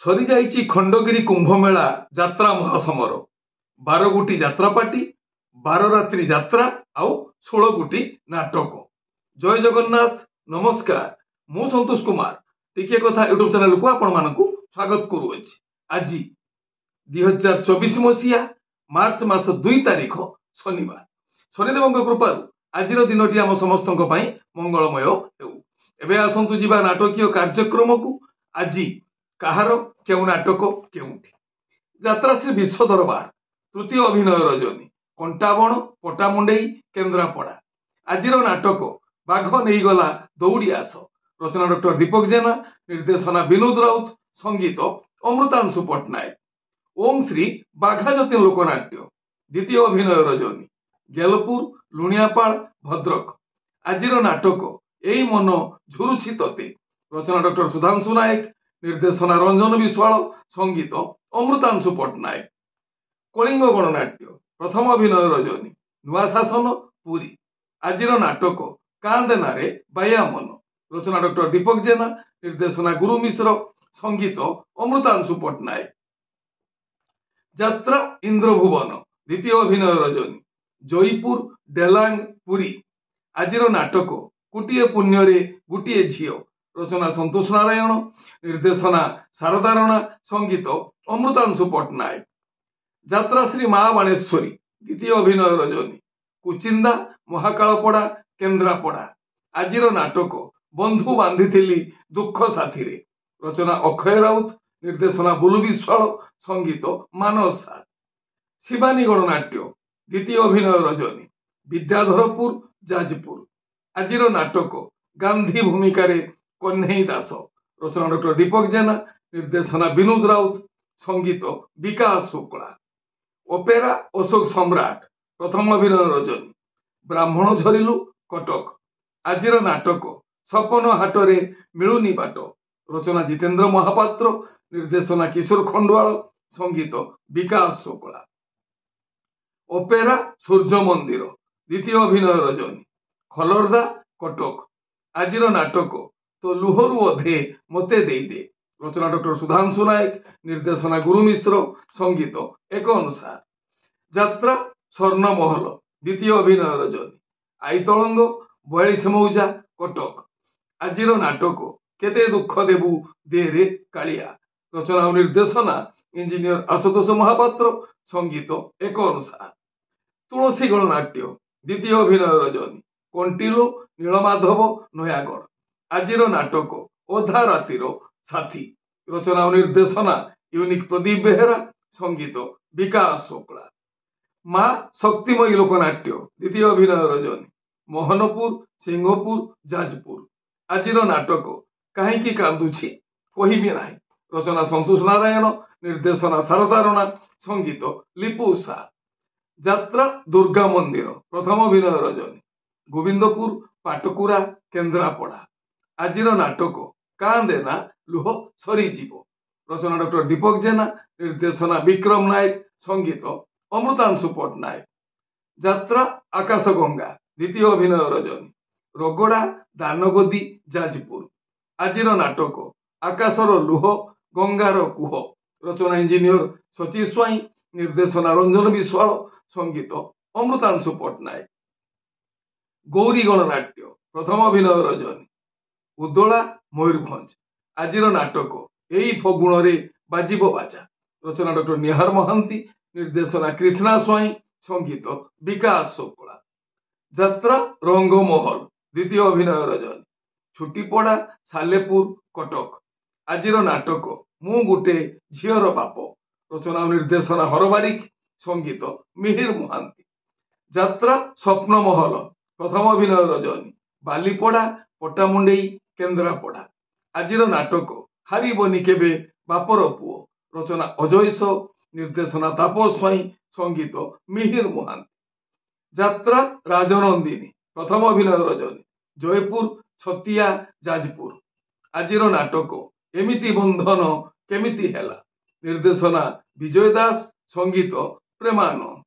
सरी जाइछि खंडगिरी कुंभमेला यात्रा महासमर 12 गोटी यात्रा पार्टी 12 रात्रि यात्रा आउ 16 गोटी नाटक। जय जगन्नाथ नमस्कार मु संतोष कुमार टिके कथा यूट्यूब चैनल को आपण मानकु स्वागत करूछि। आज 2024 मसीहा मार्च मास 2 तारिख शनिवार शनिदेव कृपा आज दिनटी आम समस्त मंगलमय हेउ। एबे आसंतु जीवा नाटकीय कार्यक्रम को। आज कहार क्यों नाटक केउठी यात्रा श्री विश्व दरबार तृतीय अभिनय रजनी कंटाबण पटामुंडेई केन्द्रापड़ा। आज नाटक बाघ नहीं गला दौड़ी आस रचना डॉक्टर दीपक जेना निर्देशना विनोद राउत संगीत अमृतांशु पट्टनायक। ओम श्री बाघाजती लोकनाट्य द्वितीय अभिनय रजनी गेलपुर लुणियापाड़ भद्रक। आज नाटक एई मन झुरुछि तते रचना डॉक्टर सुधांशु नायक निर्देशना रंजन विश्वाल संगीत अमृतांशु पट्टनायक। कलिंग गणनाट्य प्रथम अभिनय रजनी नुआ शासन पुरी। आज नाटक कांदेनारे बाया मन रचना डॉक्टर दीपक जेना निर्देशना गुरु मिश्र संगीत अमृतांशु पट्टनायक। यात्रा इंद्रभुवन द्वितीय अभिनय रजनी जयपुर डेलांग पुरी। आज नाटक गोटे पुण्य गोटे झील रचना संतोष नारायण निर्देशना शारदा राणा संगीत अमृतांशु पट्टनायक। यात्रा श्री माँ बाणेश्वरी द्वितीय अभिनय रजनी कुचिंदा महाकालपड़ा केन्द्रापड़ा। आज नाटक बंधु बांधी दुख साथी रचना अक्षय राउत निर्देशना बुलु विश्वाल संगीत मानस सार। शिवानी गणनाट्य द्वितीय अभिनय रजनी विद्याधरपुर जाजपुर। आज नाटक गांधी भूमिका कन्हई दास रचना डॉक्टर दीपक जेना निर्देशना विनोद राउत संगीत विकास शुक्ला। ओपेरा अशोक सम्राट प्रथम अभिनय रजनी ब्राह्मण झरिलु कटक। आज नाटक सपन हाटरे मिलुनी बाट रचना जितेंद्र महापात्र निर्देशना किशोर खंडवाल संगीत विकास शुक्ला। ओपेरा सूर्य मंदिर द्वितीय अभिनय रजनी खलर्दा कटक। आज नाटक तो लुहरु अधे मते दे दे रचना डॉक्टर सुधांशु नायक निर्देशना गुरु मिश्र संगीत एक अनुसार। यात्रा स्वर्ण महल द्वितीय अभिनय रजनी आईतलंग 42 मौजा कटक। आज नाटक केते दुख देबू देरे कालिया रचना और निर्देशना इंजीनियर आशुतोष महापात्र संगीत एक अनुसार। तुलसी गणनाट्य द्वितीय अभिनय रजनी कंटिलो नीलमाधव नयागढ़। आज नाटक ओधा रातिर साथी रचना और निर्देशना यूनिक प्रदीप बेहेरा संगीत विकास शुक्ला। माँ शक्तिमयी लोकनाट्य द्वितीय अभिनय रजनी मोहनपुर सिंहपुर जाजपुर। आज नाटक कहीं कांदुछि कहबी ना रचना संतोष नारायण निर्देशना शारदा राणा संगीत लिपु सा। यात्रा दुर्गा मंदिर प्रथम अभिनय रजनी गोविंदपुर पाटकुरा केन्द्रापड़ा। आज नाटक कांदेना लुह सरीजीव रचना डॉक्टर दीपक जेना निर्देशना विक्रम नायक संगीत अमृतांशु पट्टनायक। यात्रा आकाश गंगा द्वितीय अभिनय रजनी रगड़ा दानगदी जाजपुर। आज नाटक आकाशर लुह गंगार कुह रचना इंजीनियर सची स्वाई निर्देशना रंजन विश्वाल संगीत अमृतांशु पट्टनायक। गौरी गणनाट्य प्रथम अभिनय रजनी उदला मयूरभंज। आज नाटक यही फगुण रे बाजिब बाजा रचना डॉक्टर निहार महांती निर्देशना कृष्णा स्वाई संगीत विकास शुक्ला। यात्रा रंगमहल द्वितीय अभिनय रजनी छुटीपड़ा सालेपुर कटक। आज नाटक मु गोटे झीर बाप रचना निर्देशना हरबारिक संगीत मिहिर महांती। यात्रा स्वप्न महल प्रथम अभिनय रजनी बालीपड़ा पटामुंडेई केन्द्रापड़ा। आज नाटक हारिबनी केबे बापर पुओ रचना अजयस निर्देशना तापस स्वाई संगीत मिहिर महांती। यात्रा राजनंदिनी प्रथम अभिनय रजनी जयपुर छतिया जाजपुर। आज नाटक एमिति बंधन केमिति हेला निर्देशना विजय दास संगीत प्रेमानंद।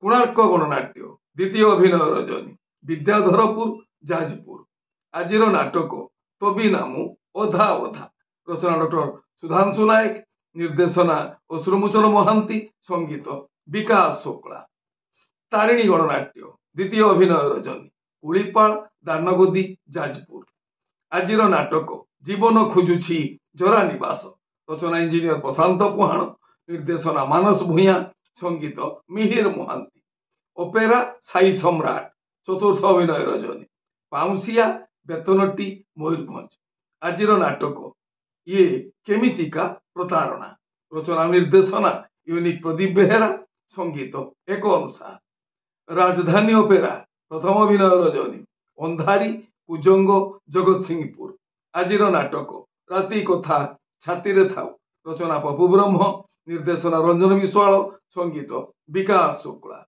कोणार्क गणनाट्य द्वितीय अभिनय रजनी विद्याधरपुर जाजपुर। आज नाटक तबी नामु ओधा ओधा रचना डॉक्टर सुधांशु नायक निर्देशना अश्रुमोचन महांती संगीत विकास शुक्ला तारिणी गणनाट्य द्वितीय अभिनय रजनी उड़ीपाल दानगोदी जाजपुर आजिर नाटक जीवन खोजुछि जरा निवास रचना इंजीनियर प्रशांत पुहाण निर्देशना मानस भूया संगीत मिहिर महांती ओपेरा साई सम्राट चतुर्थ अभिनय रजनी पाउसिया बेतनटी मयूरभंज आजिर नाटक ये केमितिका प्रतारणा रचना निर्देशना यूनिक प्रदीप बेहेरा संगीत एक अनुसार राजधानी ओपेरा प्रथम अभिनय रजनी अंधारी कुजंग जगत सिंहपुर आजिर नाटक राति कथा छाती रे थाउ रचना पपु ब्रह्म निर्देशना रंजन विश्वाल संगीत विकास शुक्ला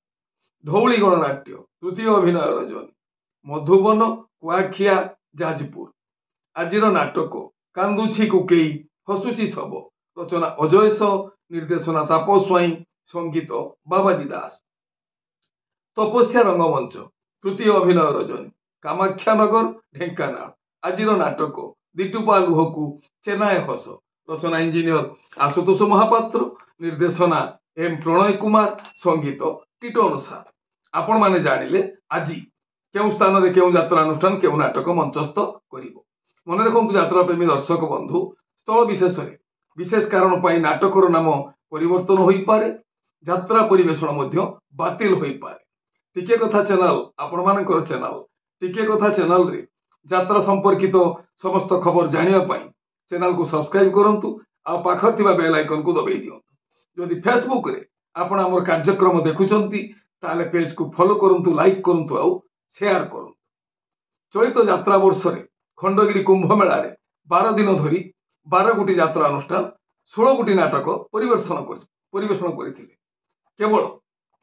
धौली गणनाट्य तृतीय अभिनय रजनी मधुबन कुआखिया जाजपुर आजिर नाटक कांदुछि कुकेई हसुची सब रचना अजयस निर्देशना तापस स्वाई संगीत बाबाजी दास तपस्या रंगमंच तृतीय अभिनय रजनी कामाख्यानगर ढेंकानाल आजिर नाटक दिटुपा लुहकु चेन्नाई हस रचना इंजीनियर आशुतोष महापात्र निर्देशना एम प्रणय कुमार संगीत टीटो अनुसार आपण माने जानिले आज केउ स्थान रे केउ यात्रा अनुष्ठान केउ नाटक मंचस्थ करिवो मन रखु यात्रा प्रेमी दर्शक बंधु स्थल विशेष विशेष कारण पाई नाटकर नाम परिवर्तन होई पारे यात्रा परिवेषण मध्य बातिल होई पारे टिके कथा चैनल आपण मानकर चैनल टिके कथा चैनल रे यात्रा संपर्कित समस्त खबर जानिया पाई चैनल को सब्सक्राइब करंतु आ पाखर थिबा बेल आइकन को दबाई दियंतु जदि फेसबुक रे आपण हमर कार्यक्रम देखुचंती ताले पेज को फॉलो करंतु लाइक करंतु आ शेयर करंतु चलित यात्रा वर्ष रे खंडगिरी कुंभ मेला रे 12 दिन धरी 12 गोटी यात्रा अनुष्ठान 16 गोटी नाटक परिवेषण करथिले केवल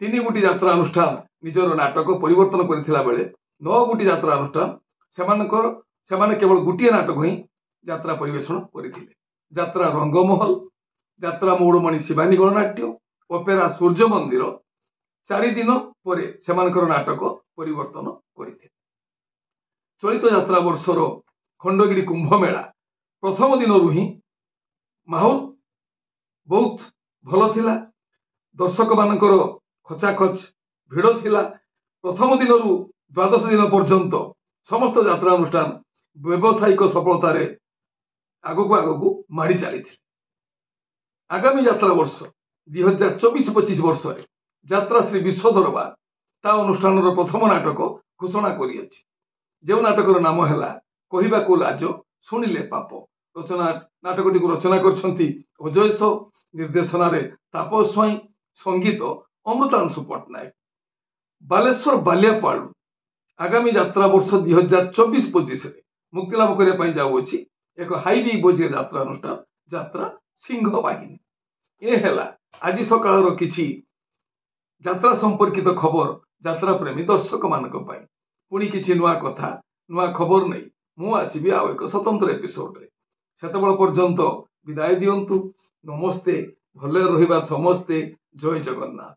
3 गोटी यात्रा अनुष्ठान निजर नाटक परिवर्तन करथिला बेले 9 गोटी यात्रा अनुष्ठान सेमाने केवल गोटे नाटक ही यात्रा परिवेषण करथिले यात्रा रंगमहल यात्रा मौड़मणि शिवानी गणनाट्य ओपेरा सूर्य मंदिर 4 दिन पर सेमानकर नाटक परिवर्तन करथिले चलित यात्रा वर्षर खंडगिरी कुंभ मेला प्रथम दिन ही माहौल बहुत भल थिला दर्शक मानकर खचाखच भिड़ थिला प्रथम दिन द्वादश दिन पर्यंत समस्त यात्रा अनुष्ठान व्यावसायिक सफलता आगक माड़ी चली आगामी यात्रा वर्ष 2024-25 वर्ष यात्रा श्री विश्व दरबार ता अनुष्ठान प्रथम नाटक घोषणा करी जो नाटकर नाम है कहवाको लाज शुणिले पाप रचना नाटकटी को रचना करछंती अजयस निर्देशना रे तापस स्वाई संगीत अमृतांशु पट्टनायक बालेश्वर बालियापाड़ू आगामी यात्रा वर्ष 2024-25 मुक्ति लाभ करने जाऊँगी एक हाईवे बोझे यात्रा अनुष्ठान यात्रा सिंह बाहिनी ए हेला आज सकाळ किछि यात्रा संपर्कित खबर यात्रा प्रेमी दर्शक मानक पाई पुणी किछि नुआ कथा नुआ खबर नहीं मु आसीबी आउ एक स्वतंत्र एपिसोड रे सेतबेल पर्यंत विदाय दियंतु नमस्ते भले रहिबा समस्ते जय जगन्नाथ।